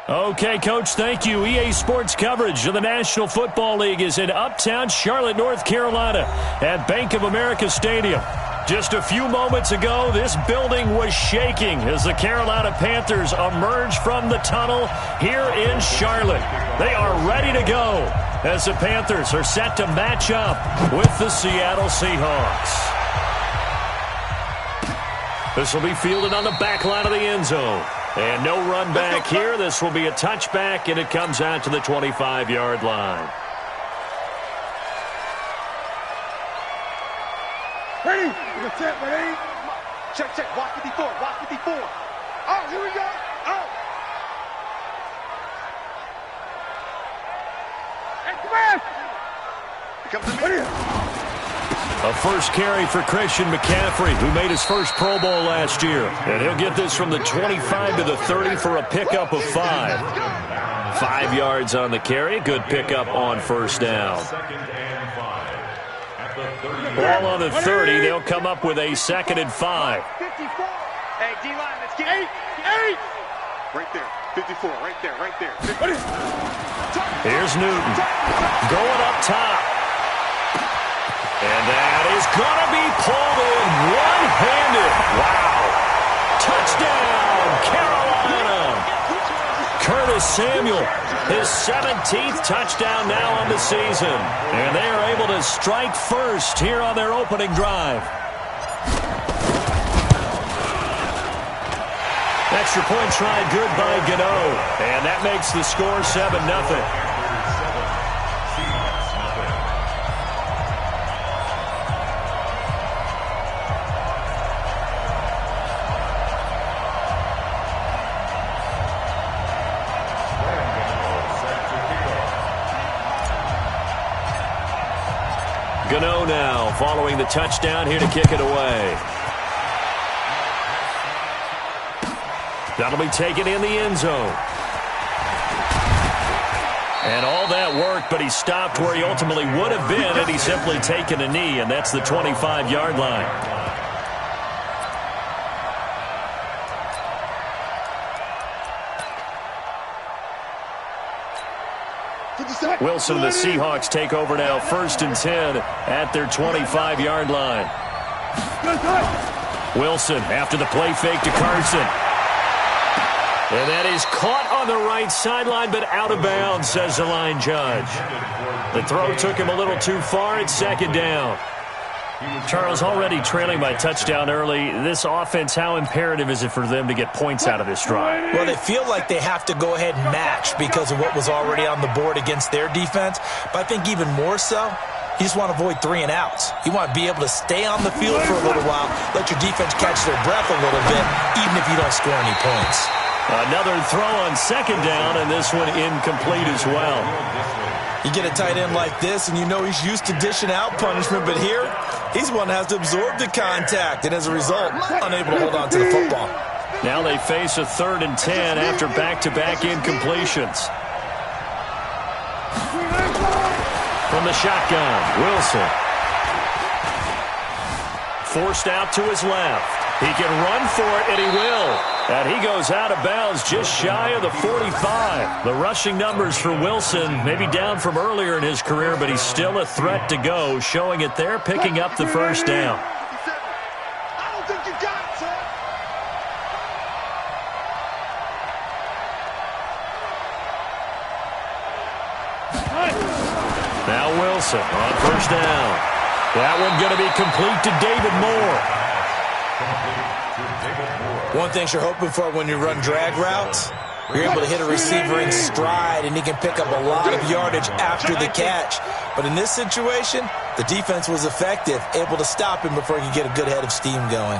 Okay, Coach, thank you. EA Sports coverage of the National Football League is in uptown Charlotte, North Carolina at Bank of America Stadium. Just a few moments ago, this building was shaking as the Carolina Panthers emerged from the tunnel here in Charlotte. They are ready to go as the Panthers are set to match up with the Seattle Seahawks. This will be fielded on the back line of the end zone. And no run back here. This will be a touchback, and it comes out to the 25-yard line. Ready? Ready? Check, check. Walk 54. Walk 54. Oh, here we go. Oh. Hey, come on. Here comes the media. A first carry for Christian McCaffrey, who made his first Pro Bowl last year. And he'll get this from the 25 to the 30 for a pickup of 5. 5 yards on the carry. Good pickup on first down. Ball on the 30. They'll come up with a 2nd and 5. Hey, D-line, let's get 8. Right there. 54, right there. Here's Newton. Going up top. And that is going to be pulled in one-handed. Wow. Touchdown, Carolina. Curtis Samuel, his 17th touchdown now on the season. And they are able to strike first here on their opening drive. Extra point tried good by Gano. And that makes the score 7-0. Gano now following the touchdown here to kick it away. That'll be taken in the end zone. And all that worked, but he stopped where he ultimately would have been had he simply taken a knee, and that's the 25-yard line. Wilson and the Seahawks take over now, 1st and 10 at their 25-yard line. Wilson after the play fake to Carson. And that is caught on the right sideline, but out of bounds, says the line judge. The throw took him a little too far. It's 2nd down. Charles, already trailing by touchdown early. This offense, how imperative is it for them to get points out of this drive? Well, they feel like they have to go ahead and match because of what was already on the board against their defense. But I think even more so, you just want to avoid 3 and outs. You want to be able to stay on the field for a little while, let your defense catch their breath a little bit, even if you don't score any points. Another throw on 2nd down, and this one incomplete as well. You get a tight end like this, and you know he's used to dishing out punishment, but here, he's one that has to absorb the contact, and as a result, unable to hold on to the football. Now they face a 3rd and 10 after back-to-back incompletions. From the shotgun, Wilson. Forced out to his left. He can run for it, and he will. And he goes out of bounds just shy of the 45. The rushing numbers for Wilson maybe down from earlier in his career, but he's still a threat to go, showing it there, picking up the first down. I don't think you got it, sir. Now Wilson on first down. That one going to be complete to David Moore. One thing you're hoping for when you run drag routes, you're able to hit a receiver in stride, and he can pick up a lot of yardage after the catch. But in this situation, the defense was effective, able to stop him before he could get a good head of steam going.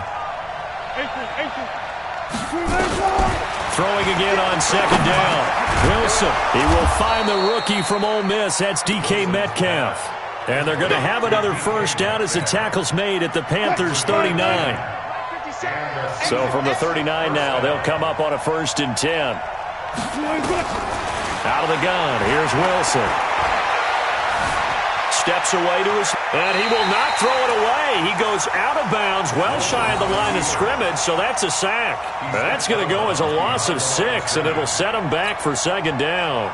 Throwing again on 2nd down. Wilson, he will find the rookie from Ole Miss. That's DK Metcalf. And they're going to have another first down as the tackle's made at the Panthers' 39. So from the 39 now, they'll come up on a 1st and 10. Out of the gun, here's Wilson. steps away to his, and he will not throw it away. He goes out of bounds, well shy of the line of scrimmage, so that's a sack. That's going to go as a loss of 6, and it'll set him back for second down.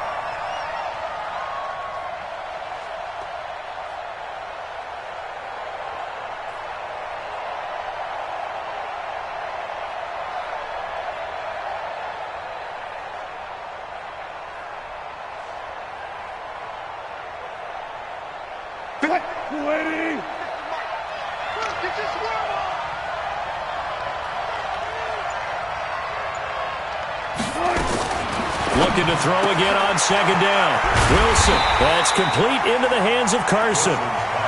Looking to throw again on second down. Wilson, that's complete into the hands of Carson.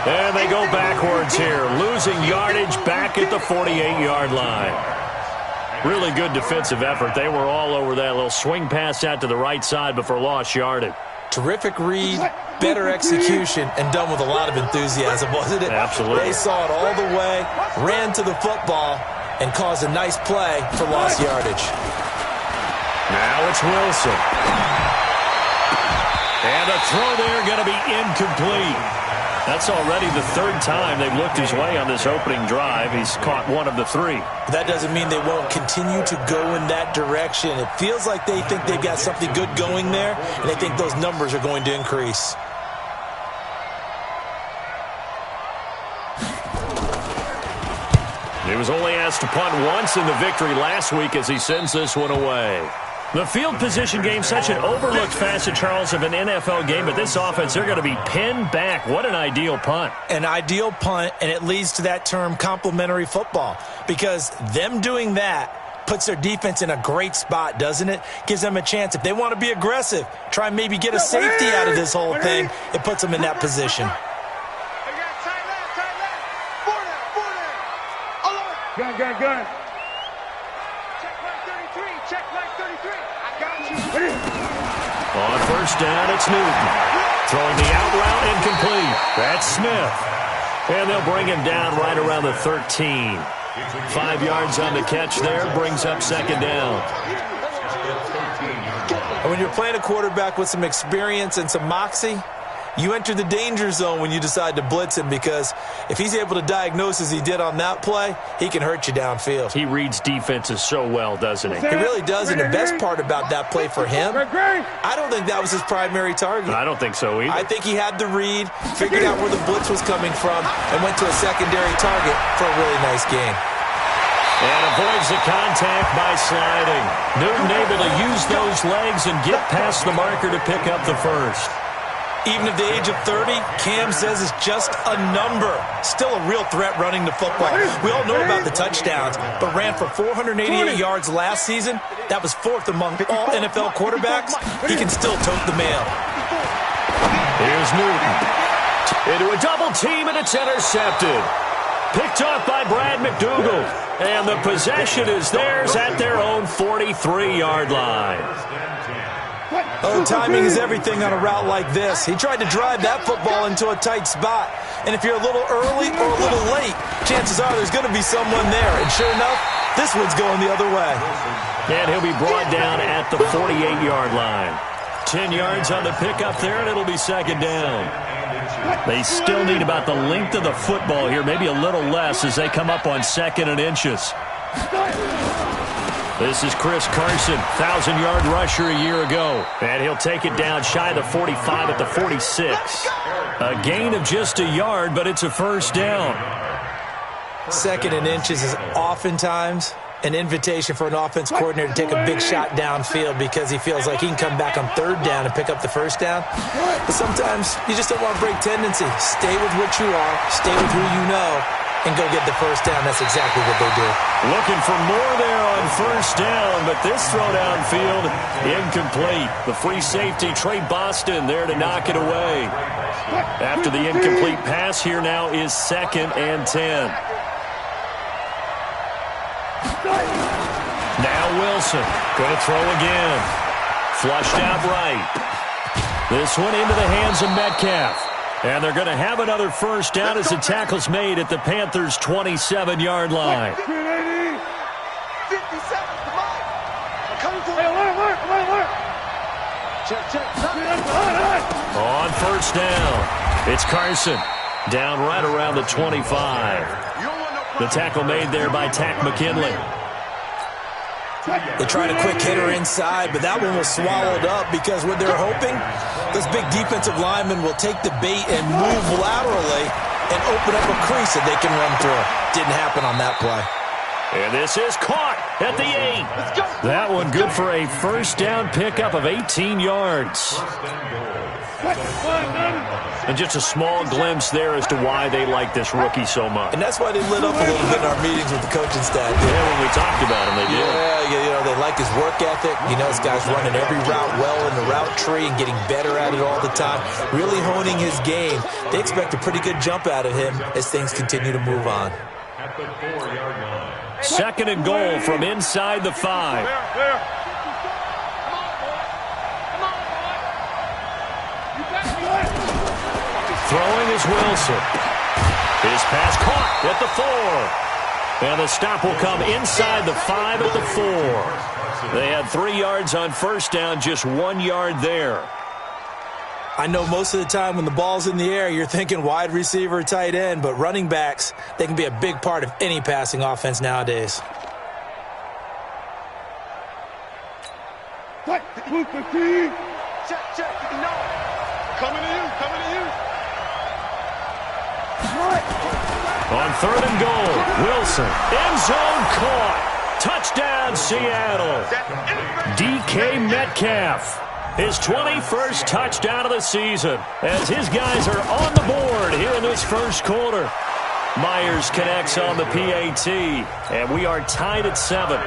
And they go backwards here, losing yardage back at the 48-yard line. Really good defensive effort. They were all over that little swing pass out to the right side before lost yardage. Terrific read, better execution, and done with a lot of enthusiasm, wasn't it? Absolutely. They saw it all the way, ran to the football, and caused a nice play for lost yardage. Now it's Wilson. And a throw there going to be incomplete. That's already the third time they've looked his way on this opening drive. He's caught one of the 3. That doesn't mean they won't continue to go in that direction. It feels like they think they've got something good going there, and they think those numbers are going to increase. He was only asked to punt once in the victory last week as he sends this one away. The field position game, such an overlooked facet, Charles, of an NFL game, but this offense, they're going to be pinned back. What an ideal punt. An ideal punt, and it leads to that term complementary football, because them doing that puts their defense in a great spot, doesn't it? Gives them a chance. If they want to be aggressive, try and maybe get a safety out of this whole thing, it puts them in that position. Gun. On first down, it's Newton. Throwing the out route incomplete. That's Smith. And they'll bring him down right around the 13. 5 yards on the catch there, brings up second down. And when you're playing a quarterback with some experience and some moxie, you enter the danger zone when you decide to blitz him, because if he's able to diagnose as he did on that play, he can hurt you downfield. He reads defenses so well, doesn't he? He really does, and the best part about that play for him, I don't think that was his primary target. I don't think so either. I think he had the read, figured out where the blitz was coming from, and went to a secondary target for a really nice gain. And avoids the contact by sliding. Newton able to use those legs and get past the marker to pick up the first. Even at the age of 30, Cam says it's just a number. Still a real threat running the football. We all know about the touchdowns, but ran for 488 yards last season. That was 4th among all NFL quarterbacks. He can still tote the mail. Here's Newton. Into a double team, and it's intercepted. Picked off by Brad McDougal. And the possession is theirs at their own 43-yard line. Oh, timing is everything on a route like this. He tried to drive that football into a tight spot. And if you're a little early or a little late, chances are there's going to be someone there. And sure enough, this one's going the other way. And he'll be brought down at the 48-yard line. 10 yards on the pickup there, and it'll be second down. They still need about the length of the football here, maybe a little less as they come up on 2nd and inches. This is Chris Carson, 1,000-yard rusher a year ago. And he'll take it down shy of the 45 at the 46. A gain of just a yard, but it's a first down. 2nd and inches is oftentimes an invitation for an offense coordinator to take a big shot downfield because he feels like he can come back on 3rd down and pick up the first down. But sometimes you just don't want to break tendency. Stay with what you are, stay with who you know, and go get the first down. That's exactly what they do. Looking for more there on first down, but this throw downfield incomplete. The free safety, Trey Boston, there to knock it away. After the incomplete pass, here now is 2nd and 10. Now Wilson, going to throw again. Flushed out right. This one into the hands of Metcalf. And they're going to have another first down as the tackle's made at the Panthers' 27-yard line. 57, come on. Coming for you. Check. On first down. It's Carson down right around the 25. The tackle made there by Tack McKinley. They tried a quick hitter inside, but that one was swallowed up because what they're hoping, this big defensive lineman will take the bait and move laterally and open up a crease that they can run through. Didn't happen on that play. And this is caught at the 8. That one good for a first down pickup of 18 yards. And just a small glimpse there as to why they like this rookie so much. And that's why they lit up a little bit in our meetings with the coaching staff. Yeah, when we talked about him, they did. Yeah, they like his work ethic. This guy's running every route well in the route tree and getting better at it all the time. Really honing his game. They expect a pretty good jump out of him as things continue to move on. Second and goal from inside the 5. Throwing is Wilson. His pass caught at the 4. And the stop will come inside the 5 at the 4. They had 3 yards on first down, just 1 yard there. I know most of the time when the ball's in the air, you're thinking wide receiver, tight end, but running backs, they can be a big part of any passing offense nowadays. week15. Check. Coming to you. On third and goal, Wilson, end zone caught. Touchdown, Seattle. DK Metcalf, his 21st touchdown of the season, as his guys are on the board here in this first quarter. Myers connects on the PAT, and we are tied at 7.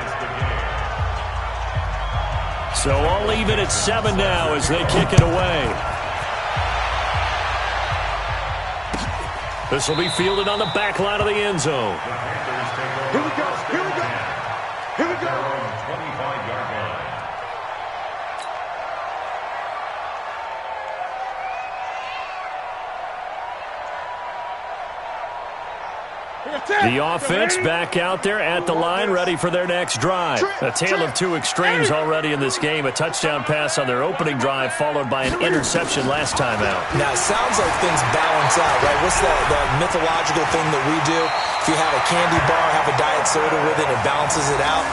So all even at 7 now as they kick it away. This will be fielded on the back line of the end zone. Here we go. 25-yard line. The offense back out there at the line, ready for their next drive. A tale of two extremes already in this game. A touchdown pass on their opening drive, followed by an interception last time out. Now, it sounds like things balance out, right? What's that mythological thing that we do? If you have a candy bar, have a diet soda with it, it balances it out.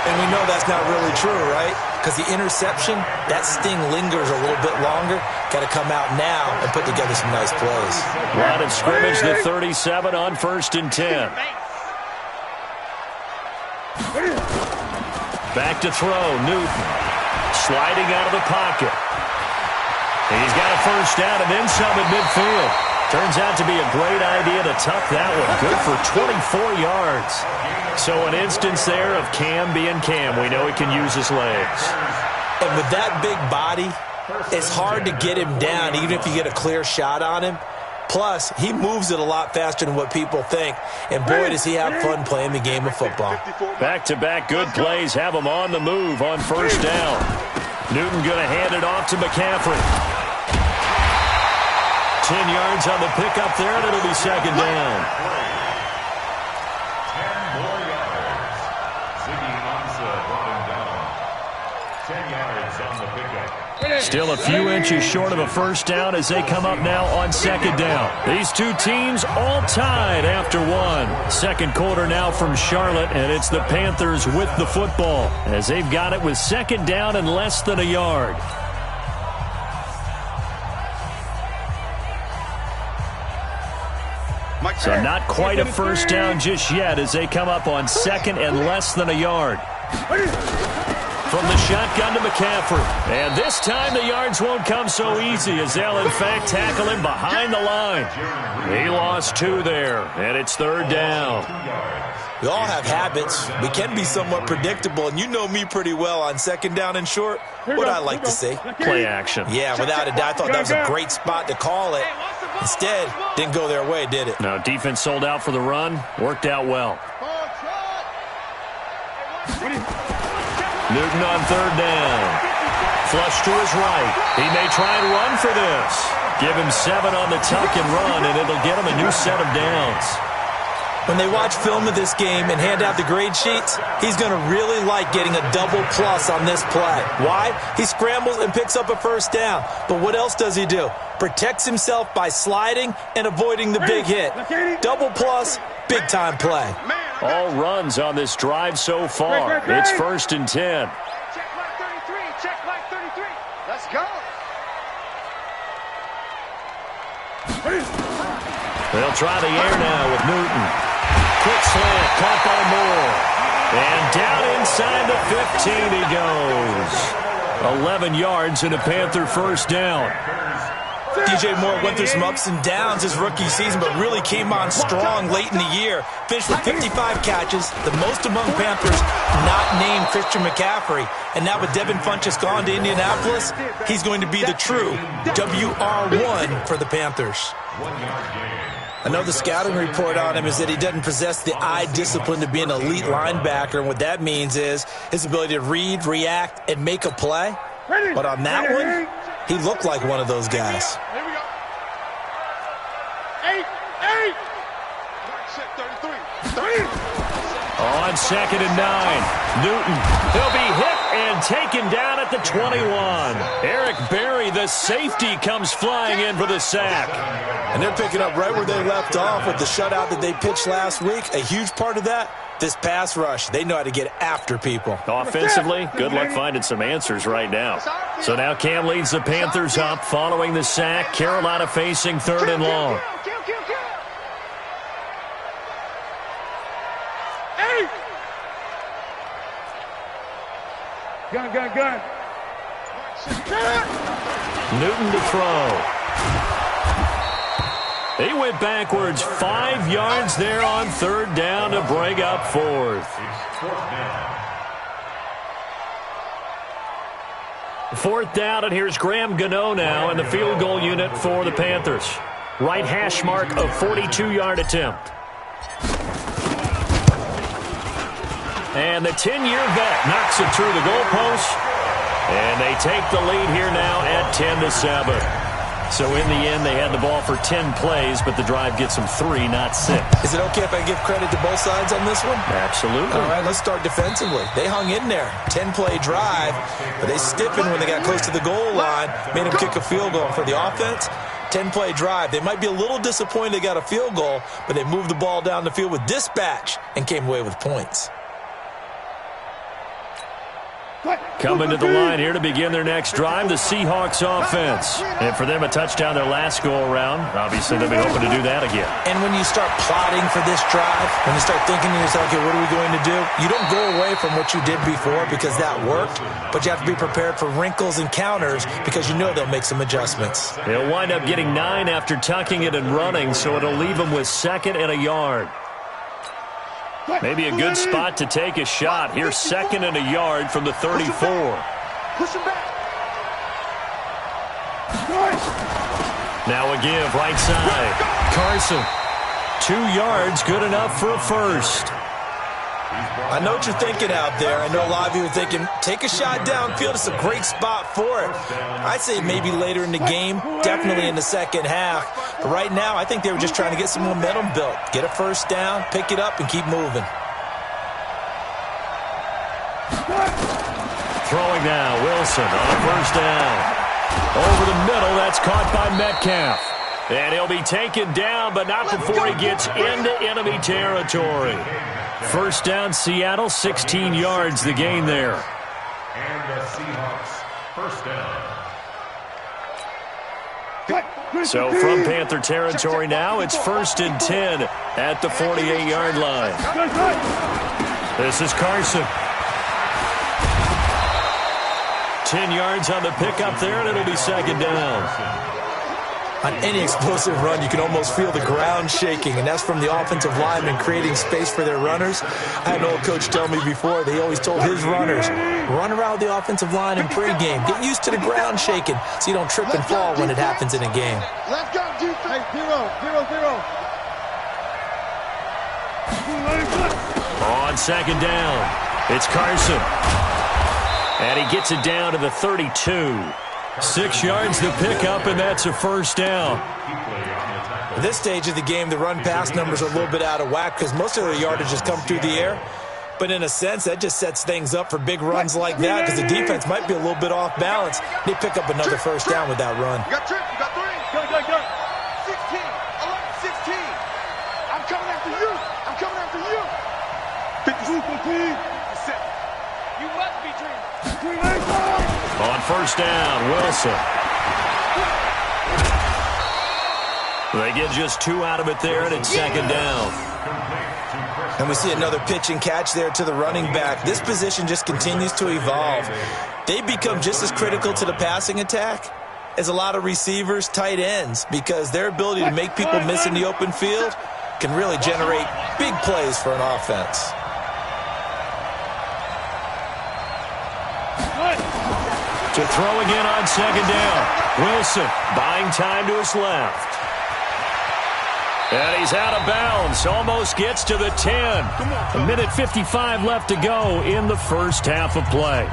And we know that's not really true, right? Because the interception, that sting lingers a little bit longer. Got to come out now and put together some nice plays. Line of scrimmage, the 37 on 1st and 10. Back to throw, Newton. Sliding out of the pocket. He's got a first down and then some at midfield. Turns out to be a great idea to tuck that one. Good for 24 yards. So an instance there of Cam being Cam. We know he can use his legs. And with that big body, it's hard to get him down, even if you get a clear shot on him. Plus, he moves it a lot faster than what people think. And boy, does he have fun playing the game of football. Back-to-back good plays have him on the move on first down. Newton going to hand it off to McCaffrey. 10 yards on the pickup there, and it'll be second down. Still a few inches short of a first down as they come up now on second down. These two teams all tied after one. Second quarter now from Charlotte, and it's the Panthers with the football as they've got it with second down and less than a yard. So not quite a first down just yet as they come up on second and less than a yard. From the shotgun to McCaffrey. And this time the yards won't come so easy as they'll in fact tackle him behind the line. He lost 2 there, and it's third down. We all have habits. We can be somewhat predictable, and you know me pretty well on second down and short. What I like to see. Play action. Yeah, without a doubt. I thought that was a great spot to call it. Instead, didn't go their way, did it? No, defense sold out for the run. Worked out well. Newton on third down. Flush to his right. He may try and run for this. Give him 7 on the tuck and run, and it'll get him a new set of downs. When they watch film of this game and hand out the grade sheets, he's going to really like getting a double plus on this play. Why? He scrambles and picks up a first down. But what else does he do? Protects himself by sliding and avoiding the big hit. Double plus, big-time play. All runs on this drive so far. It's 1st and 10. Check mark 33. Check mark 33. Let's go. They'll try the air now with Newton. Quick slant, caught by Moore. And down inside the 15 he goes. 11 yards and a Panther first down. DJ Moore went through some ups and downs his rookie season, but really came on strong late in the year. Finished with 55 catches, the most among Panthers not named Christian McCaffrey. And now with Devin Funchess gone to Indianapolis, he's going to be the true WR1 for the Panthers. I know the scouting report on him is that he doesn't possess the eye discipline to be an elite linebacker, and what that means is his ability to read, react, and make a play. But on that one, he looked like one of those guys. Here we go. 8. Check 33. 3. On 2nd and 9. Newton. He'll be hit and taken down at the 21. Eric Berry, the safety, comes flying in for the sack. And they're picking up right where they left off with the shutout that they pitched last week. A huge part of that, this pass rush. They know how to get after people. Offensively, good luck finding some answers right now. So now Cam leads the Panthers up following the sack. Carolina facing 3rd and long. Kill. 8. Gun. Newton to throw. He went backwards 5 yards there on 3rd down to break up 4th. 4th down, and here's Graham Gano now in the field goal unit for the Panthers. Right hash mark of 42-yard attempt. And the 10-year vet knocks it through the goalpost. And they take the lead here now at 10-7. So in the end, they had the ball for 10 plays, but the drive gets them 3, not 6. Is it okay if I give credit to both sides on this one? Absolutely. All right, let's start defensively. They hung in there. 10-play drive, but they stiffened when they got close to the goal line, made them kick a field goal. For the offense, 10-play drive. They might be a little disappointed they got a field goal, but they moved the ball down the field with dispatch and came away with points. Coming to the line here to begin their next drive, the Seahawks offense. And for them, a touchdown their last go-around. Obviously, they'll be hoping to do that again. And when you start plotting for this drive, when you start thinking to yourself, okay, what are we going to do? You don't go away from what you did before because that worked, but you have to be prepared for wrinkles and counters because you know they'll make some adjustments. They'll wind up getting 9 after tucking it and running, so it'll leave them with 2nd and a yard. Maybe a good spot to take a shot. Here's 2nd and a yard from the 34. Push him back. Now a give, right side. Carson. 2 yards, good enough for a first. I know what you're thinking out there. I know a lot of you are thinking, take a shot downfield. It's a great spot for it. I'd say maybe later in the game, definitely in the second half. But right now, I think they were just trying to get some momentum built. Get a first down, pick it up, and keep moving. Throwing now, Wilson on first down. Over the middle, that's caught by Metcalf. And he'll be taken down, but not before he gets into enemy territory. First down, Seattle, 16 yards the gain there. And the Seahawks, first down. So from Panther territory now, it's 1st and 10 at the 48-yard line. This is Carson. 10 yards on the pickup there, and it'll be 2nd down. On any explosive run, you can almost feel the ground shaking, and that's from the offensive linemen creating space for their runners. I had an old coach tell me before, they always told his runners, run around the offensive line in pregame. Get used to the ground shaking so you don't trip and fall when it happens in a game. Let's go, defense. 0. On 2nd down, it's Carson. And he gets it down to the 32. 6 yards to pick up, and that's a first down. At this stage of the game, the run-pass numbers are a little bit out of whack because most of their yardage has come through the air. But in a sense, that just sets things up for big runs like that because the defense might be a little bit off balance. They pick up another first down with that run. You got trips, you got three. Go. 16, 11, 16. I'm coming after you. I'm coming after you. 52, 57. You must be dreaming. On first down, Wilson. They get just 2 out of it there, and it's second down. And we see another pitch and catch there to the running back. This position just continues to evolve. They become just as critical to the passing attack as a lot of receivers, tight ends, because their ability to make people miss in the open field can really generate big plays for an offense. To throw again on second down. Wilson buying time to his left. And he's out of bounds. Almost gets to the 10. A minute 55 left to go in the first half of play.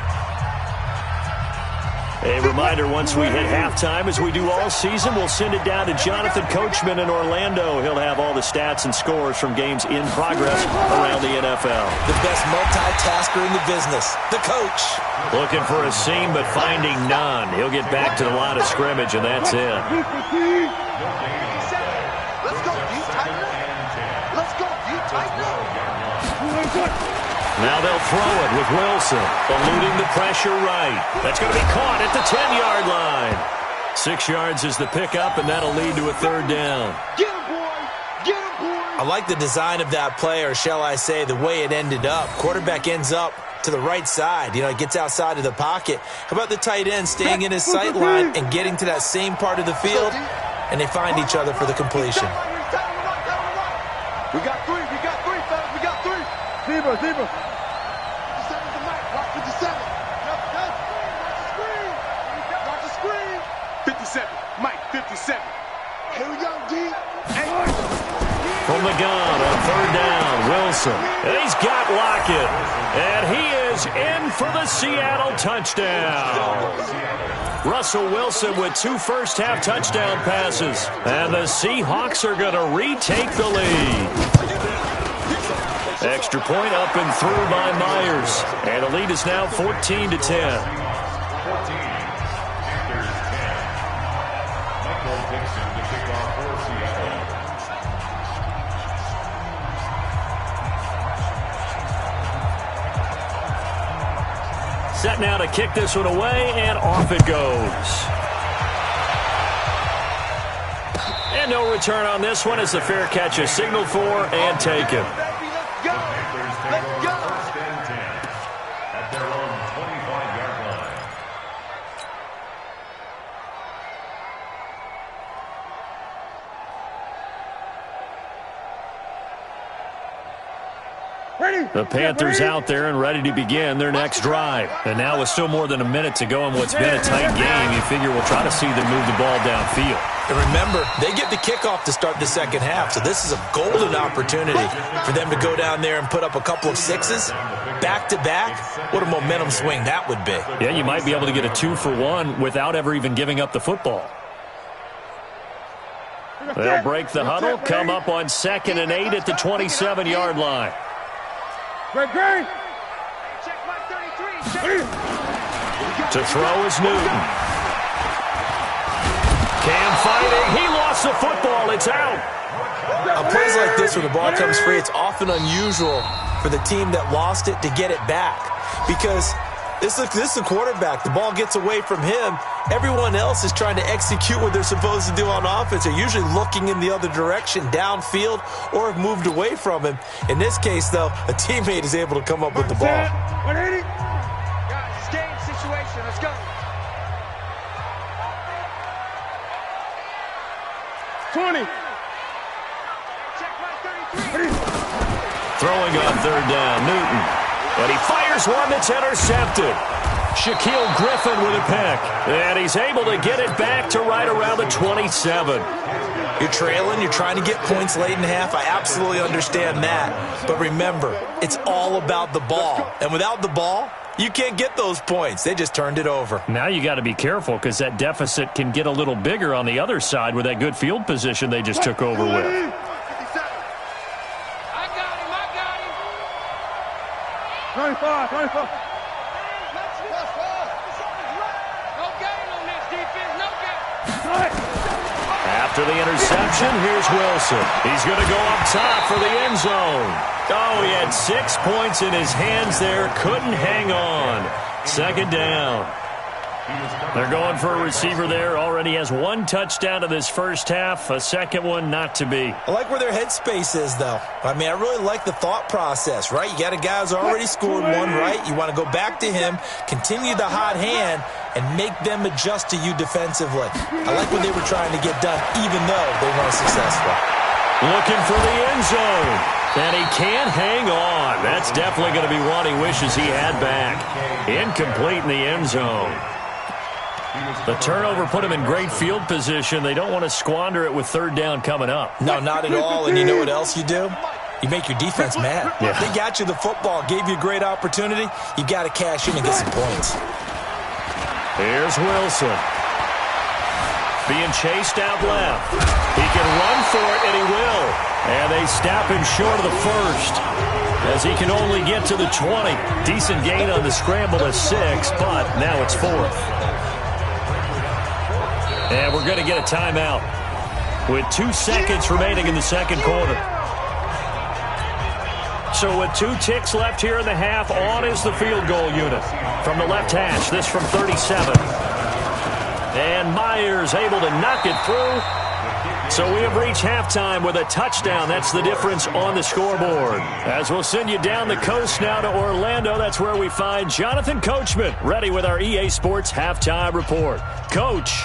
A reminder, once we hit halftime, as we do all season, we'll send it down to Jonathan Coachman in Orlando. He'll have all the stats and scores from games in progress around the NFL. The best multitasker in the business, the coach. Looking for a seam, but finding none. He'll get back to the line of scrimmage, and that's it. Now they'll throw it with Wilson, eluding the pressure right. That's going to be caught at the 10-yard line. 6 yards is the pickup, and that'll lead to a third down. Get him, boy! Get him, boy! I like the design of that play, or shall I say the way it ended up. Quarterback ends up to the right side. You know, it gets outside of the pocket. How about the tight end staying in his sight line and getting to that same part of the field, and they find each other for the completion. We got three, fellas. We got three. Zebra. 57's the mic. Watch 57. Watch the screen. 57. Mike, 57. Here we go, D. From the gun on third down, Wilson. And he's got Lockett. And he is in for the Seattle touchdown. Russell Wilson with 2 first-half touchdown passes. And the Seahawks are going to retake the lead. Extra point up and through by Myers. And the lead is now 14-10. 14. Set now to kick this one away, and off it goes. And no return on this one as the fair catch is signaled for and taken. The Panthers take over first and 10 at their own 25-yard line. The Panthers out there and ready to begin their next drive. And now with still more than a minute to go in what's been a tight game, you figure we'll try to see them move the ball downfield. And remember, they get the kickoff to start the second half, so this is a golden opportunity for them to go down there and put up a couple of sixes back-to-back. What a momentum swing that would be. Yeah, you might be able to get a 2-for-1 without ever even giving up the football. They'll break the huddle, come up on 2nd and 8 at the 27-yard line. Great. To throw is Newton. Cam fighting. He lost the football. It's out. On plays like this where the ball comes free, it's often unusual for the team that lost it to get it back. Because this is the quarterback. The ball gets away from him. Everyone else is trying to execute what they're supposed to do on offense. They're usually looking in the other direction, downfield, or have moved away from him. In this case, though, a teammate is able to come up with the ball. 180. Guys, game situation. Let's go. 20. Check my 33. Throwing on third down, Newton. But he fires one that's intercepted. Shaquille Griffin with a pick. And he's able to get it back to right around the 27. You're trailing, you're trying to get points late in half. I absolutely understand that. But remember, it's all about the ball. And without the ball, You can't get those points. They just turned it over. Now you got to be careful because that deficit can get a little bigger on the other side with that good field position they just took over with. I got him. 95, 95. No gain on this defense. No gain. After the interception, here's Wilson. He's going to go up top for the end zone. Oh, he had 6 points in his hands there. Couldn't hang on. Second down. They're going for a receiver there. Already has 1 touchdown in this first half. A second one not to be. I like where their headspace is, though. I mean, I really like the thought process, right? You got a guy who's already scored one, right? You want to go back to him, continue the hot hand, and make them adjust to you defensively. I like what they were trying to get done, even though they weren't successful. Looking for the end zone. And he can't hang on. That's definitely going to be one he wishes he had back. Incomplete in the end zone. The turnover put him in great field position. They don't want to squander it with third down coming up. No, not at all. And you know what else you do? You make your defense mad. Yeah. They got you the football, gave you a great opportunity. You got to cash in and get some points. Here's Wilson. Being chased out left. He can run for it, and he will. And they stop him short of the first, as he can only get to the 20. Decent gain on the scramble to 6, but now it's 4th. And we're going to get a timeout with 2 seconds remaining in the second quarter. So with 2 ticks left here in the half, on is the field goal unit. From the left hash, this from 37. And Myers able to knock it through. So we have reached halftime with a touchdown. That's the difference on the scoreboard. As we'll send you down the coast now to Orlando, that's where we find Jonathan Coachman, ready with our EA Sports Halftime Report. Coach.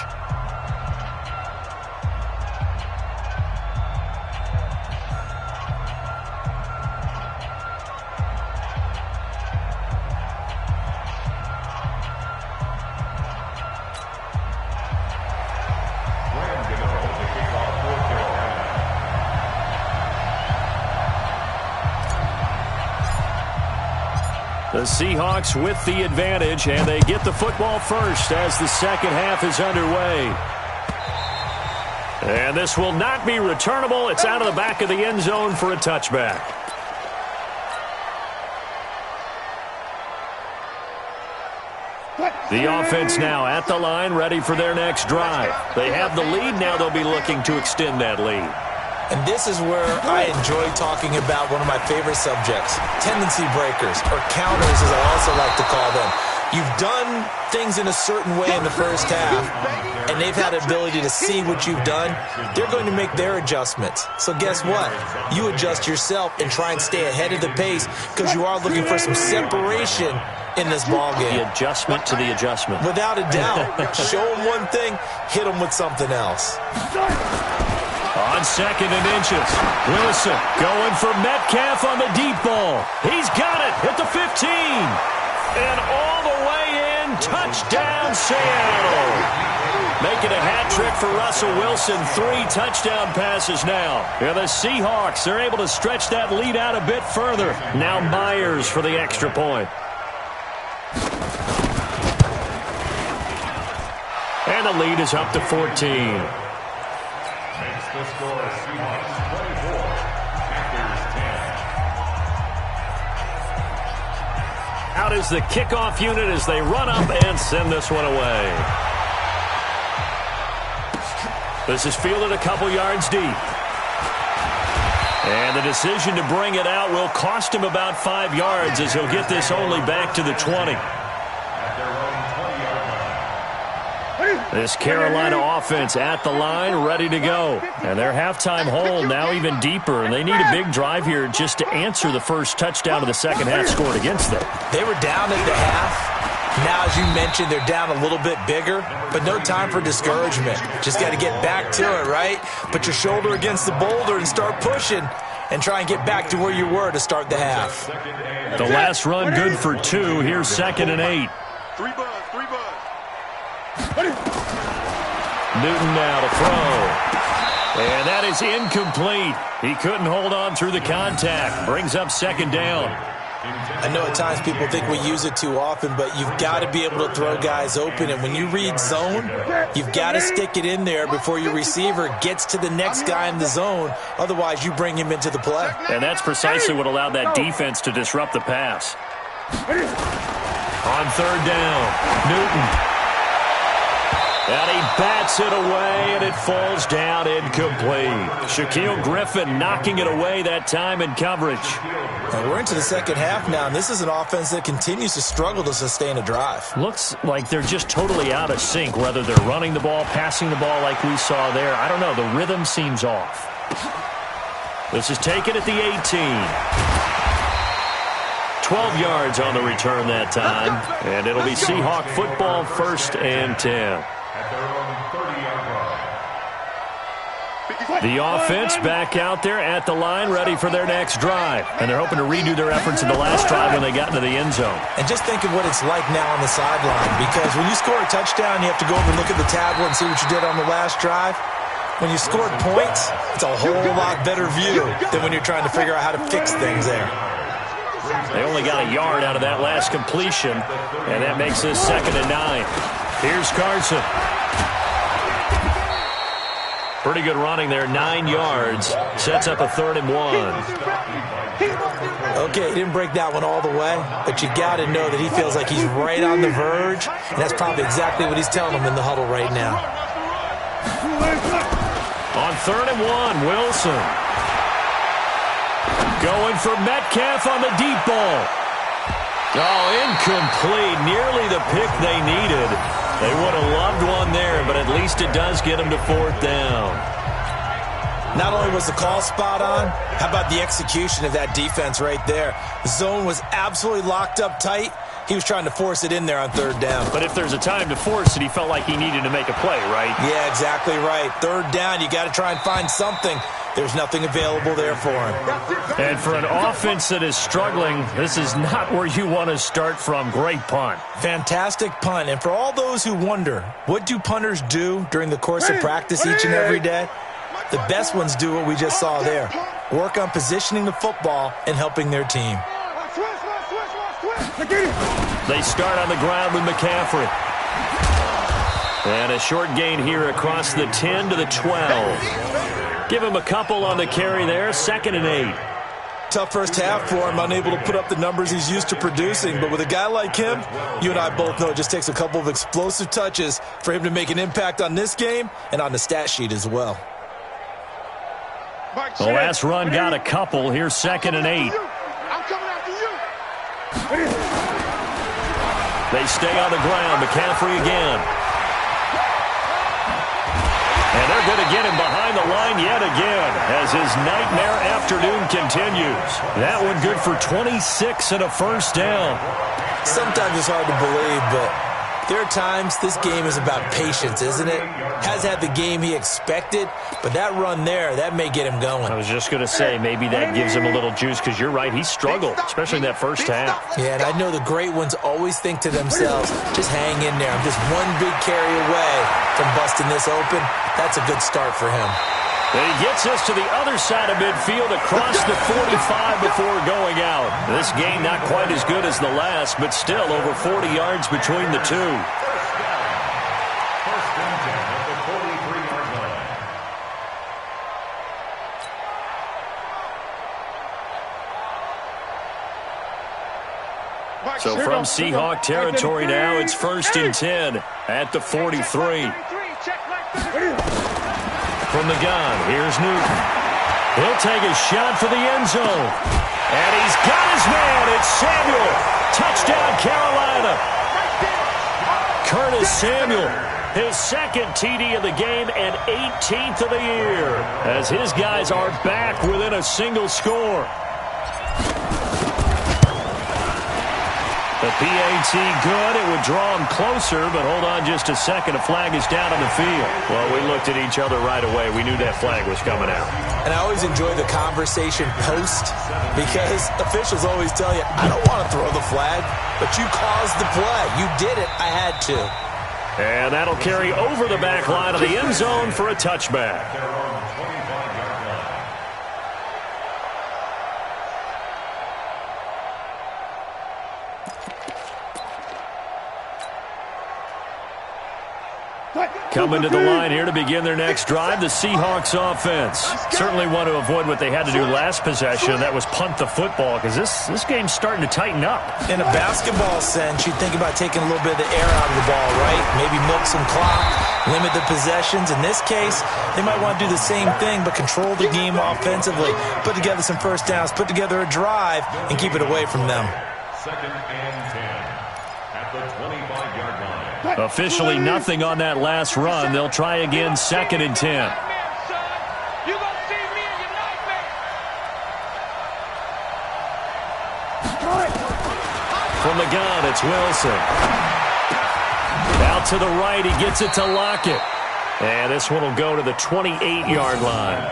The Seahawks with the advantage, and they get the football first as the second half is underway. And this will not be returnable. It's out of the back of the end zone for a touchback. The offense now at the line, ready for their next drive. They have the lead. Now they'll be looking to extend that lead. And this is where I enjoy talking about one of my favorite subjects, tendency breakers, or counters as I also like to call them. You've done things in a certain way in the first half, and they've had the ability to see what you've done. They're going to make their adjustments. So guess what? You adjust yourself and try and stay ahead of the pace because you are looking for some separation in this ballgame. The adjustment to the adjustment. Without a doubt. Show them one thing, hit them with something else. On 2nd and inches, Wilson going for Metcalf on the deep ball. He's got it at the 15. And all the way in, touchdown Seattle. Making a hat trick for Russell Wilson, 3 touchdown passes now. And the Seahawks are able to stretch that lead out a bit further. Now Myers for the extra point. And the lead is up to 14. The score is Seahawks 24, Panthers 10. Out is the kickoff unit as they run up and send this one away. This is fielded a couple yards deep. And the decision to bring it out will cost him about 5 yards as he'll get this only back to the 20. This Carolina offense at the line, ready to go. And their halftime hole now even deeper, and they need a big drive here just to answer the first touchdown of the second half scored against them. They were down at the half. Now, as you mentioned, they're down a little bit bigger, but no time for discouragement. Just got to get back to it, right? Put your shoulder against the boulder and start pushing and try and get back to where you were to start the half. The last run good for 2. Here's 2nd and 8. 3 buds. Newton now to throw. And that is incomplete. He couldn't hold on through the contact. Brings up 2nd down. I know at times people think we use it too often, but you've got to be able to throw guys open. And when you read zone, you've got to stick it in there before your receiver gets to the next guy in the zone. Otherwise, you bring him into the play. And that's precisely what allowed that defense to disrupt the pass. On third down, Newton. And he bats it away, and it falls down incomplete. Shaquille Griffin knocking it away that time in coverage. And we're into the second half now, and this is an offense that continues to struggle to sustain a drive. Looks like they're just totally out of sync, whether they're running the ball, passing the ball like we saw there. I don't know. The rhythm seems off. This is taken at the 18. 12 yards on the return that time, and it'll be Seahawk football, 1st and 10. The offense back out there at the line, ready for their next drive. And they're hoping to redo their efforts in the last drive when they got into the end zone. And just think of what it's like now on the sideline, because when you score a touchdown, you have to go over and look at the tablet and see what you did on the last drive. When you scored points, it's a whole lot better view than when you're trying to figure out how to fix things there. They only got a yard out of that last completion, and that makes this 2nd and 9. Here's Carson. Pretty good running there, 9 yards. Sets up a 3rd and 1. Okay, he didn't break that one all the way, but you got to know that he feels like he's right on the verge, and that's probably exactly what he's telling them in the huddle right now. On 3rd and 1, Wilson. Going for Metcalf on the deep ball. Oh, incomplete. Nearly the pick they needed. They would have loved one there, but at least it does get them to 4th down. Not only was the call spot on, how about the execution of that defense right there? The zone was absolutely locked up tight. He was trying to force it in there on 3rd down. But if there's a time to force it, he felt like he needed to make a play, right? Yeah, exactly right. 3rd down, you got to try and find something. There's nothing available there for him. And for an offense that is struggling, this is not where you want to start from. Great punt. Fantastic punt. And for all those who wonder, what do punters do during the course of practice each and every day? The best ones do what we just saw there. Work on positioning the football and helping their team. They start on the ground with McCaffrey. And a short gain here across the 10 to the 12. Give him a couple on the carry there, 2nd and 8. Tough first half for him, unable to put up the numbers he's used to producing. But with a guy like him, you and I both know it just takes a couple of explosive touches for him to make an impact on this game and on the stat sheet as well. The last run got a couple. Here's 2nd and 8. I'm coming after you. They stay on the ground. McCaffrey again. And they're going to get him behind the line yet again as his nightmare afternoon continues. That one good for 26 and a 1st down. Sometimes it's hard to believe, but there are times this game is about patience, isn't it? Has had the game he expected, but that run there, that may get him going. I was just going to say, maybe that gives him a little juice, because you're right, he struggled, especially in that first half. Yeah, and I know the great ones always think to themselves, just hang in there. I'm just one big carry away from busting this open. That's a good start for him. And he gets us to the other side of midfield across the 45 before going out. This game not quite as good as the last, but still over 40 yards between the two. First and 10 at the 43-yard line. So from Seahawk territory now, it's 1st and 10 at the 43. From the gun, here's Newton. He'll take a shot for the end zone. And he's got his man. It's Samuel. Touchdown, Carolina. Curtis Samuel, his 2nd TD of the game and 18th of the year, as his guys are back within a single score. The PAT good. It would draw him closer, but hold on just a second. A flag is down on the field. Well, we looked at each other right away. We knew that flag was coming out. And I always enjoy the conversation post, because officials always tell you, I don't want to throw the flag, but you caused the play. You did it. I had to. And that'll carry over the back line of the end zone for a touchback. Coming to the line here to begin their next drive, the Seahawks offense. Certainly want to avoid what they had to do last possession. That was punt the football, because this game's starting to tighten up. In a basketball sense, you think about taking a little bit of the air out of the ball, right? Maybe milk some clock, limit the possessions. In this case, they might want to do the same thing, but control the game offensively, put together some first downs, put together a drive, and keep it away from them. 2nd and 10 at the 25-yard line. Officially nothing on that last run. They'll try again, 2nd and 10. From the gun, it's Wilson. Out to the right, he gets it to Lockett. And this one will go to the 28-yard line.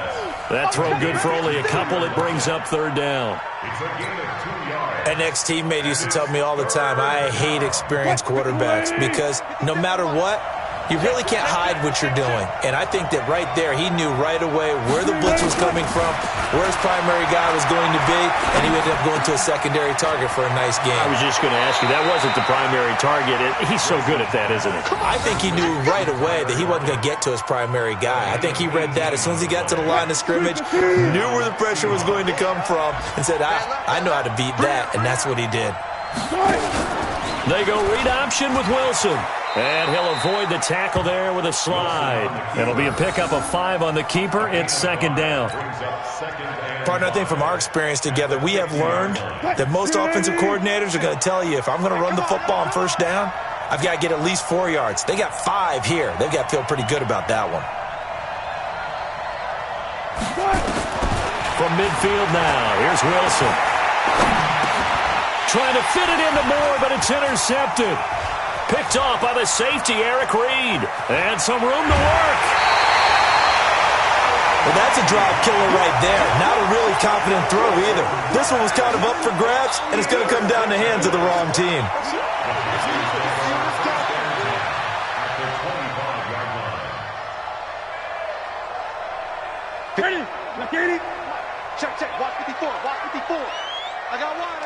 That throw good for only a couple. It brings up 3rd down. It's a gain of 2 yards. An ex-teammate used to tell me all the time, I hate experienced quarterbacks because no matter what, you really can't hide what you're doing. And I think that right there, he knew right away where the blitz was coming from, where his primary guy was going to be, and he ended up going to a secondary target for a nice game. I was just going to ask you, that wasn't the primary target. He's so good at that, isn't he? I think he knew right away that he wasn't going to get to his primary guy. I think he read that as soon as he got to the line of scrimmage, knew where the pressure was going to come from, and said, I know how to beat that, and that's what he did. They go read option with Wilson. And he'll avoid the tackle there with a slide. It'll be a pickup of 5 on the keeper. It's 2nd down. Partner, I think from our experience together, we have learned that most offensive coordinators are going to tell you, if I'm going to run the football on 1st down, I've got to get at least 4 yards. They got 5 here. They've got to feel pretty good about that one. From midfield now, here's Wilson. Trying to fit it into Moore, but it's intercepted. Picked off by the safety, Eric Reed. And some room to work. Well, that's a drive killer right there. Not a really confident throw either. This one was kind of up for grabs, and it's going to come down the hands of the wrong team. Katie. Check. Watch 54. I got one.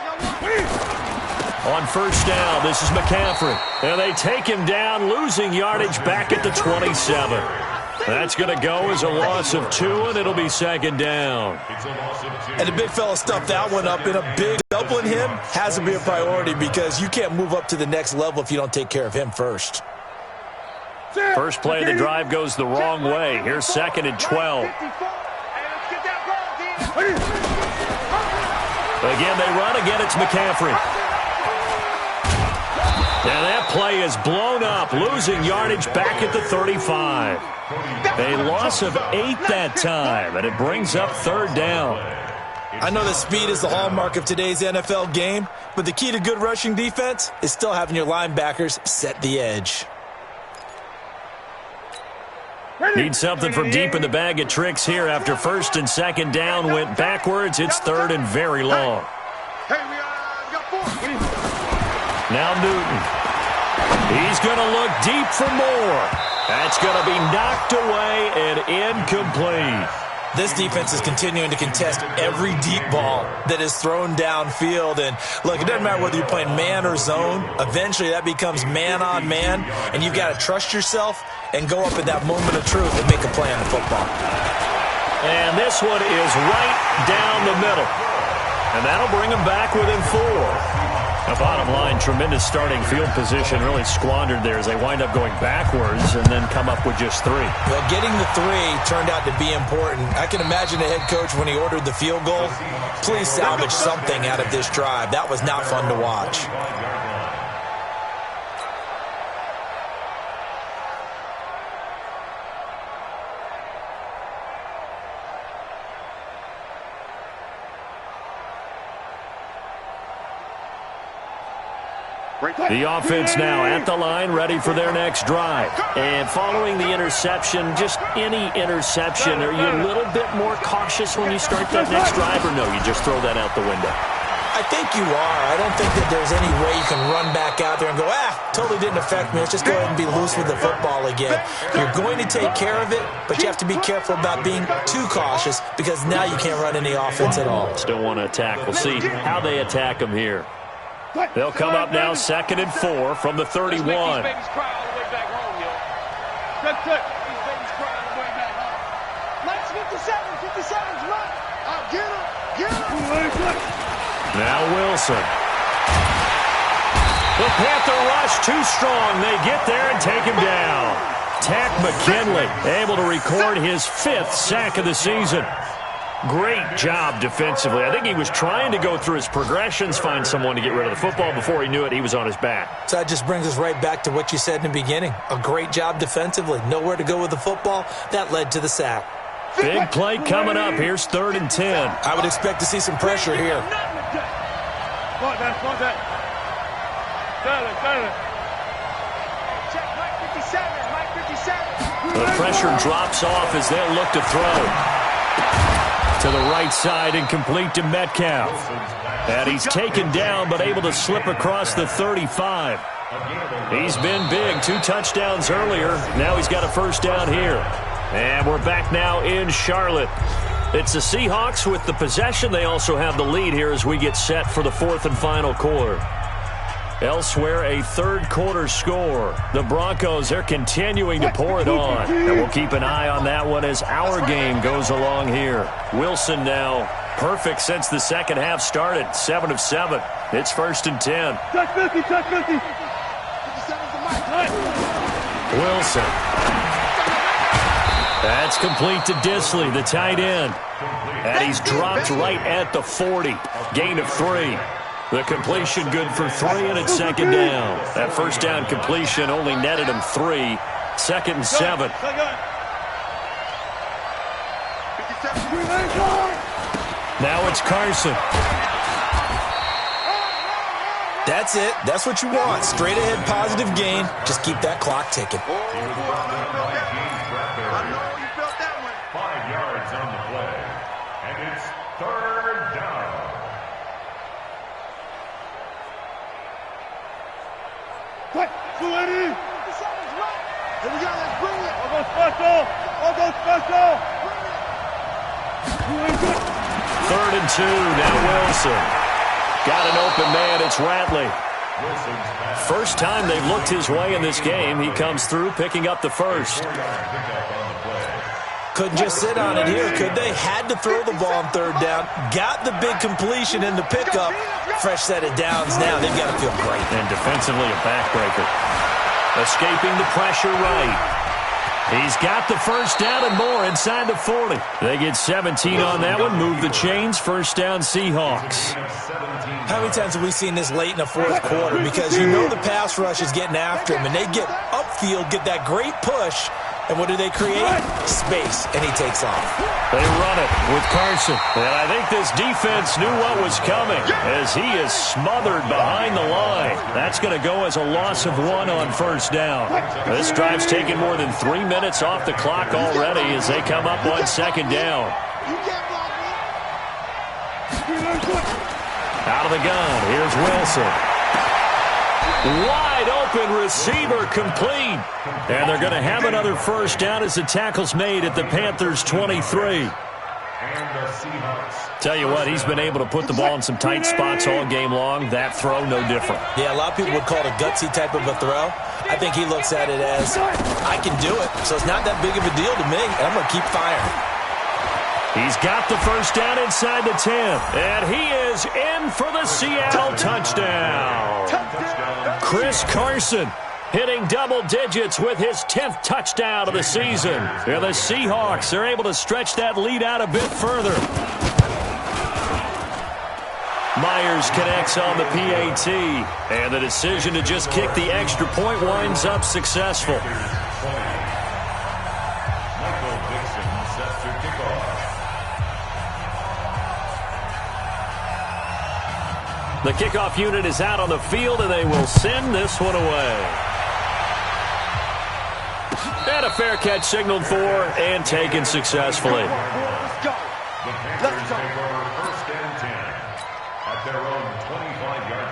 On 1st down, this is McCaffrey. And they take him down, losing yardage back at the 27. That's going to go as a loss of 2, and it'll be 2nd down. And the big fella stuffed that one up, in a big doubling him has to be a priority because you can't move up to the next level if you don't take care of him first. First play of the drive goes the wrong way. Here's 2nd and 12. Again, they run. Again, it's McCaffrey. And that play is blown up, losing yardage back at the 35. A loss of 8 that time, and it brings up 3rd down. I know that speed is the hallmark of today's NFL game, but the key to good rushing defense is still having your linebackers set the edge. Need something from deep in the bag of tricks here after 1st and 2nd down went backwards. It's 3rd and very long. Hey, we got 4. Now Newton. He's going to look deep for more. That's going to be knocked away and incomplete. This defense is continuing to contest every deep ball that is thrown downfield. And, look, it doesn't matter whether you're playing man or zone. Eventually that becomes man on man, and you've got to trust yourself and go up at that moment of truth and make a play on the football. And this one is right down the middle. And that'll bring them back within 4. The bottom line, tremendous starting field position, really squandered there as they wind up going backwards and then come up with just 3. Well, getting the 3 turned out to be important. I can imagine the head coach when he ordered the field goal. Please salvage something out of this drive. That was not fun to watch. The offense now at the line, ready for their next drive. And following the interception, just any interception, are you a little bit more cautious when you start that next drive, or no, you just throw that out the window? I think you are. I don't think that there's any way you can run back out there and go, totally didn't affect me. Let's just go ahead and be loose with the football again. You're going to take care of it, but you have to be careful about being too cautious because now you can't run any offense at all. Still want to attack. We'll see how they attack them here. They'll come up now 2nd and 4 from the 31. These babies cry all the way back home, yo. These babies cry all the way back home. Let's 57's right. Get him. Now Wilson. The Panther rush too strong. They get there and take him down. Tack McKinley able to record his 5th sack of the season. Great job defensively. I think he was trying to go through his progressions, find someone to get rid of the football. Before he knew it, he was on his back. So that just brings us right back to what you said in the beginning. A great job defensively. Nowhere to go with the football. That led to the sack. Big play coming up. Here's 3rd and 10. I would expect to see some pressure here. Check Mike 57. The pressure drops off as they'll look to throw. To the right side and complete to Metcalf. And he's taken down but able to slip across the 35. He's been big. 2 touchdowns earlier. Now he's got a 1st down here. And we're back now in Charlotte. It's the Seahawks with the possession. They also have the lead here as we get set for the 4th and final quarter. Elsewhere, a 3rd quarter score. The Broncos, they're continuing to pour it on. And we'll keep an eye on that one as our game goes along here. Wilson now perfect since the 2nd half started. 7 of 7. It's 1st and 10. Wilson. That's complete to Disley, the tight end. And he's dropped right at the 40. Gain of 3. The completion good for 3, and it's 2nd down. That 1st down completion only netted him 3. 2nd and 7. Now it's Carson. That's it. That's what you want. Straight ahead positive gain. Just keep that clock ticking. 5 yards on the play. And it's 3rd down. Here we go, let's bring it. All go special. 3rd and 2, now Wilson. Got an open man, it's Ratley. First time they've looked his way in this game. He comes through, picking up the 1st. Couldn't just sit on it here, could they? Had to throw the ball on 3rd down. Got the big completion in the pickup. Fresh set of downs now. They've got to feel great. And defensively, a backbreaker. Escaping the pressure right. He's got the 1st down and more inside the 40. They get 17 on that one. Move the chains. 1st down, Seahawks. How many times have we seen this late in the 4th quarter? Because you know the pass rush is getting after him, and they get upfield, get that great push, and what do they create? Space, and he takes off. They run it with Carson. And I think this defense knew what was coming as he is smothered behind the line. That's going to go as a loss of 1 on 1st down. This drive's taken more than 3 minutes off the clock already as they come up on 2nd down. Out of the gun, here's Wilson. Wide open receiver complete. And they're going to have another 1st down as the tackle's made at the Panthers' 23. Tell you what, he's been able to put the ball in some tight spots all game long. That throw, no different. Yeah, a lot of people would call it a gutsy type of a throw. I think he looks at it as, I can do it, so it's not that big of a deal to me, and I'm going to keep firing. He's got the 1st down inside the 10. And he is in for the Seattle touchdown. Chris Carson hitting double digits with his 10th touchdown of the season. And the Seahawks are able to stretch that lead out a bit further. Myers connects on the PAT. And the decision to just kick the extra point winds up successful. The kickoff unit is out on the field, and they will send this one away. And a fair catch signaled for and taken successfully. Let's go. The Panthers take over 1st and 10 at their own 25-yard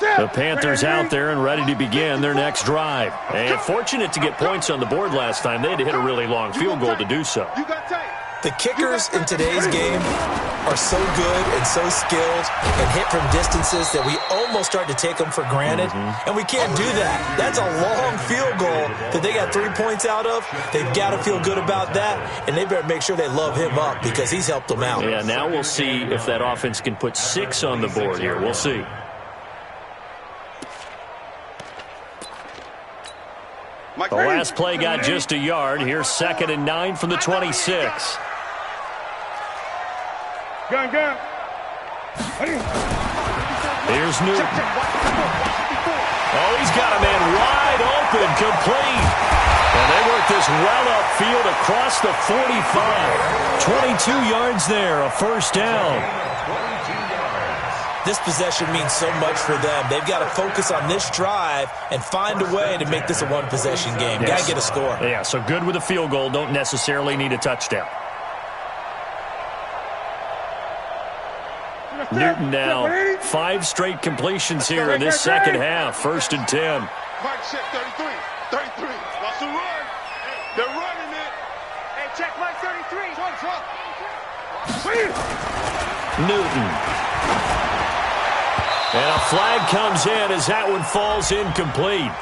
line. The Panthers out there and ready to begin their next drive. And fortunate to get points on the board last time. They had to hit a really long field goal to do so. You got tape. The kickers in today's game are so good and so skilled and hit from distances that we almost start to take them for granted, and we can't do that. That's a long field goal that they got 3 points out of. They've got to feel good about that, and they better make sure they love him up because he's helped them out. Yeah, now we'll see if that offense can put 6 on the board here. We'll see. The last play got just a yard. Here's 2nd and 9 from the 26. Gun. Here's Newton. Oh, he's got a man wide open, complete. And they work this well upfield across the 45. 22 yards there, a first down. This possession means so much for them. They've got to focus on this drive and find a way to make this a one-possession game. Yes. Got to get a score. Yeah, so good with a field goal. Don't necessarily need a touchdown. Newton now 5 straight completions here in this second half. 1st and 10. Mike check 33. Watch the run. They're running it. Hey, check Mike 33. Drop. Newton. And a flag comes in as that one falls incomplete.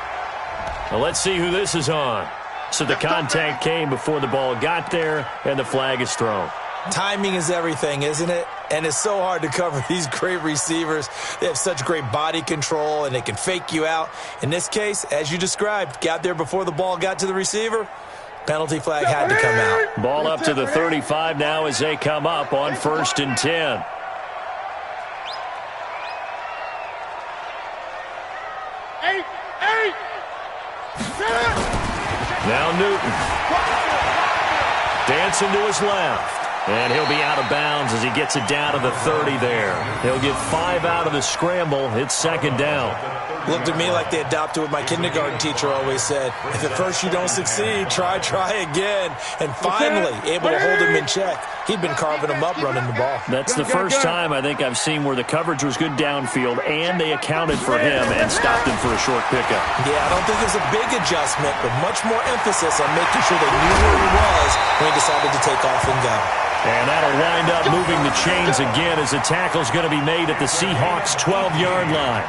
Well, let's see who this is on. So the contact came before the ball got there, and the flag is thrown. Timing is everything, isn't it? And it's so hard to cover these great receivers. They have such great body control, and they can fake you out. In this case, as you described, got there before the ball got to the receiver. Penalty flag had to come out. Ball up to the 35 now as they come up on 1st and 10. Now Newton. Dancing to his left. And he'll be out of bounds as he gets it down to the 30 there. He'll get 5 out of the scramble. It's 2nd down. Looked to me like they adopted what my kindergarten teacher always said. If at first you don't succeed, try again. And finally, able to hold him in check. He'd been carving him up running the ball. That's the first time I think I've seen where the coverage was good downfield and they accounted for him and stopped him for a short pickup. Yeah, I don't think it was a big adjustment, but much more emphasis on making sure they knew where he was when he decided to take off and go. And that'll wind up moving the chains again as the tackle's going to be made at the Seahawks' 12-yard line.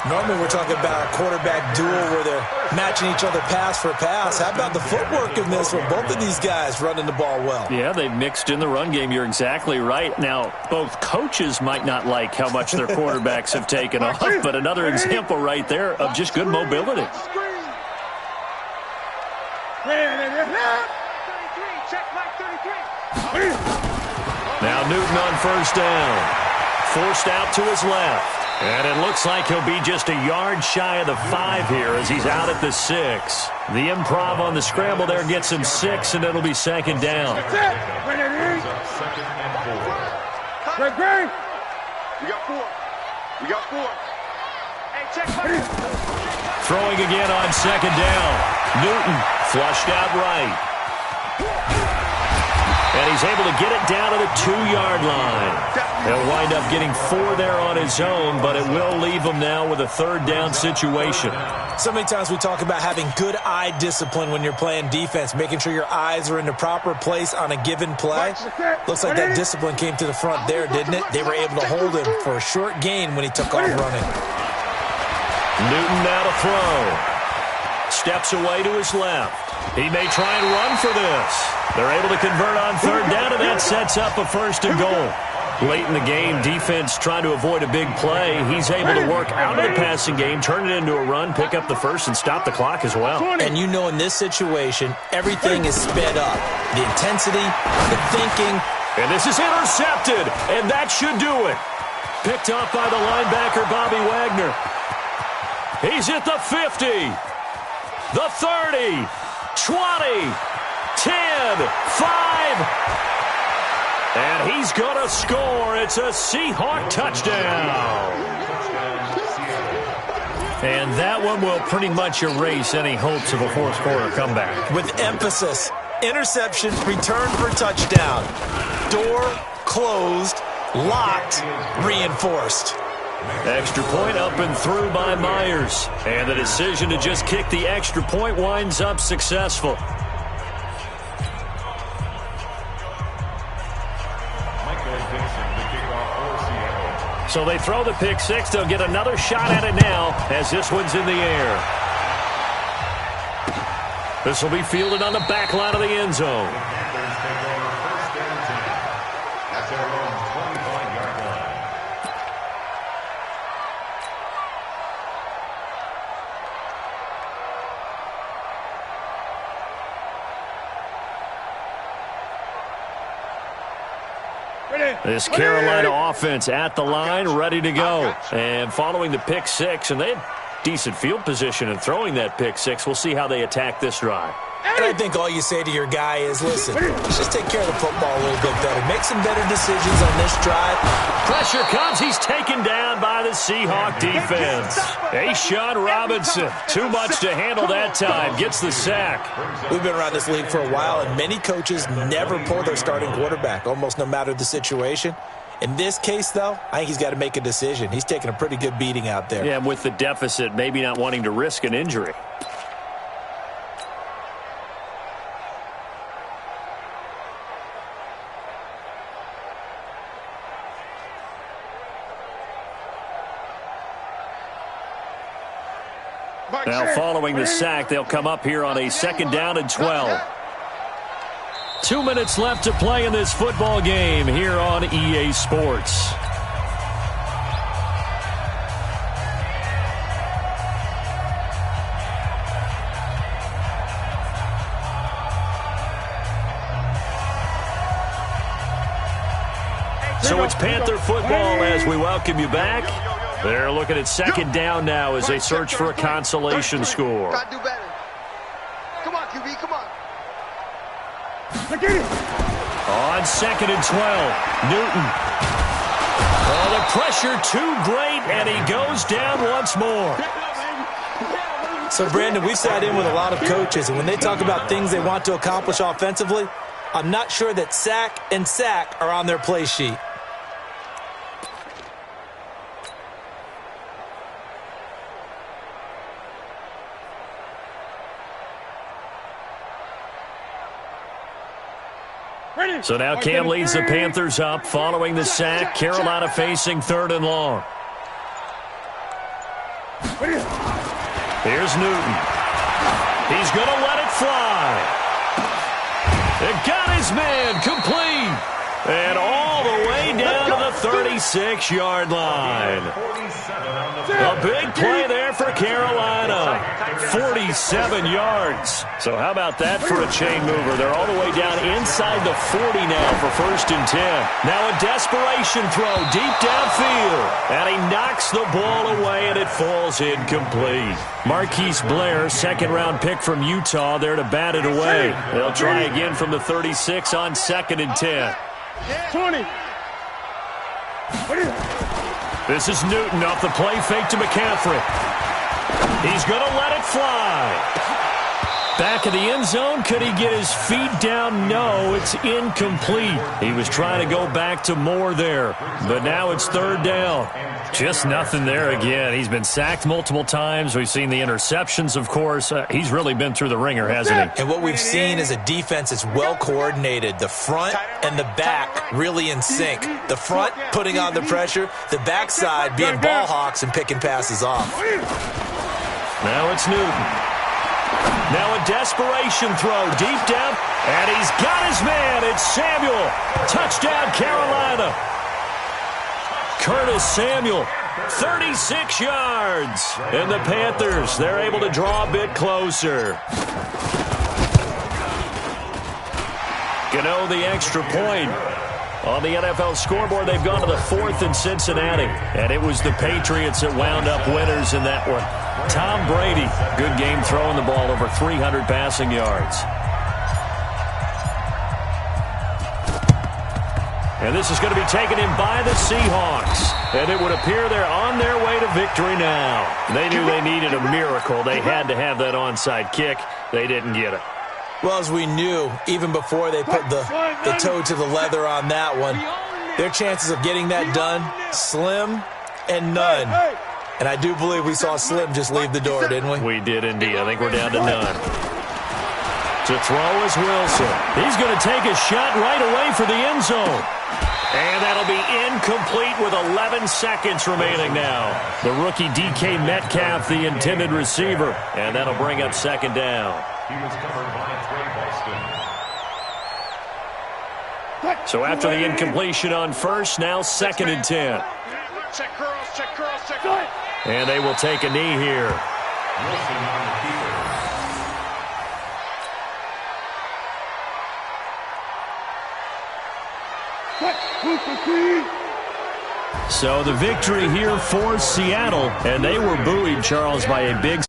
Normally we're talking about a quarterback duel where they're matching each other pass for pass. How about the footwork in this one? Both of these guys running the ball well. Yeah, they've mixed in the run game. You're exactly right. Now, both coaches might not like how much their quarterbacks have taken off, but another example right there of just good mobility. Now Newton on 1st down. Forced out to his left. And it looks like he'll be just a yard shy of the 5 here as he's out at the 6. The improv on the scramble there gets him 6, and it'll be 2nd down. Great. We got 4. Hey, check. Throwing again on 2nd down. Newton flushed out right. And he's able to get it down to the 2-yard line. He'll wind up getting 4 there on his own, but it will leave him now with a 3rd down situation. So many times we talk about having good eye discipline when you're playing defense, making sure your eyes are in the proper place on a given play. Looks like that discipline came to the front there, didn't it? They were able to hold him for a short gain when he took off running. Newton now to throw. Steps away to his left. He may try and run for this. They're able to convert on 3rd down, and that sets up a 1st and goal. Late in the game, defense trying to avoid a big play. He's able to work out of the passing game, turn it into a run, pick up the 1st, and stop the clock as well. And you know in this situation, everything is sped up. The intensity, the thinking. And this is intercepted, and that should do it. Picked up by the linebacker, Bobby Wagner. He's at the 50, the 30, 20, 10, 5. And he's going to score. It's a Seahawk touchdown. And that one will pretty much erase any hopes of a fourth-quarter comeback. With emphasis, interception, return for touchdown. Door closed, locked, reinforced. Extra point up and through by Myers. And the decision to just kick the extra point winds up successful. So they throw the pick six. They'll get another shot at it now as this one's in the air. This will be fielded on the back line of the end zone. The Panthers take over first and 10 at their own 25-yard line. This Carolina offense at the line, ready to go. And following the pick six, and they had decent field position in throwing that pick six. We'll see how they attack this drive. And I think all you say to your guy is, listen, let's just take care of the football a little bit better. Make some better decisions on this drive. Pressure comes. He's taken down by the Seahawk defense. A'Shawn Robinson, too much to handle that time. Gets the sack. We've been around this league for a while, and many coaches never pull their starting quarterback, almost no matter the situation. In this case, though, I think he's got to make a decision. He's taking a pretty good beating out there. Yeah, with the deficit, maybe not wanting to risk an injury. Now, following the sack, they'll come up here on a 2nd down and 12. 2 minutes left to play in this football game here on EA Sports. So it's Panther football as we welcome you back. They're looking at 2nd down now as they search for a consolation score. Got to do better. Come on, QB, come on. On 2nd and 12, Newton. Oh, the pressure too great, and he goes down once more. So, Brandon, we've sat in with a lot of coaches, and when they talk about things they want to accomplish offensively, I'm not sure that sack and sack are on their play sheet. So now Cam leads the Panthers up following the sack. Carolina facing 3rd and long. Here's Newton. He's going to let it fly. It got his man complete. And all the way down to the 36-yard line. A big play there for Carolina. 47 yards. So how about that for a chain mover? They're all the way down inside the 40 now for 1st and 10. Now a desperation throw deep downfield. And he knocks the ball away, and it falls incomplete. Marquise Blair, 2nd-round pick from Utah, there to bat it away. They'll try again from the 36 on 2nd and 10. 20. This is Newton off the play fake to McCaffrey. He's going to let it fly. Back of the end zone. Could he get his feet down? No, it's incomplete. He was trying to go back to Moore there, but now it's 3rd down. Just nothing there again. He's been sacked multiple times. We've seen the interceptions, of course. He's really been through the ringer, hasn't he? And what we've seen is a defense that's well coordinated. The front and the back really in sync. The front putting on the pressure, the backside being ball hawks and picking passes off. Now it's Newton. Now a desperation throw deep down, and he's got his man. It's Samuel. Touchdown, Carolina. Curtis Samuel, 36 yards. And the Panthers, they're able to draw a bit closer. Gano the extra point. On the NFL scoreboard, they've gone to the 4th in Cincinnati. And it was the Patriots that wound up winners in that one. Tom Brady, good game throwing the ball, over 300 passing yards. And this is going to be taken in by the Seahawks. And it would appear they're on their way to victory now. They knew they needed a miracle. They had to have that onside kick. They didn't get it. Well, as we knew, even before they put the toe to the leather on that one, their chances of getting that done, slim and none. And I do believe we saw Slim just leave the door, didn't we? We did indeed. I think we're down to none. To throw is Wilson. He's going to take a shot right away for the end zone. And that'll be incomplete with 11 seconds remaining now. The rookie DK Metcalf, the intended receiver. And that'll bring up second down. He was covered by Trey Boston. So after the incompletion on first, now 2nd and 10. Check curls, check curls, check curls. And they will take a knee here. Wilson on the keeper. So the victory here for Seattle, and they were buoyed, Charles, by a big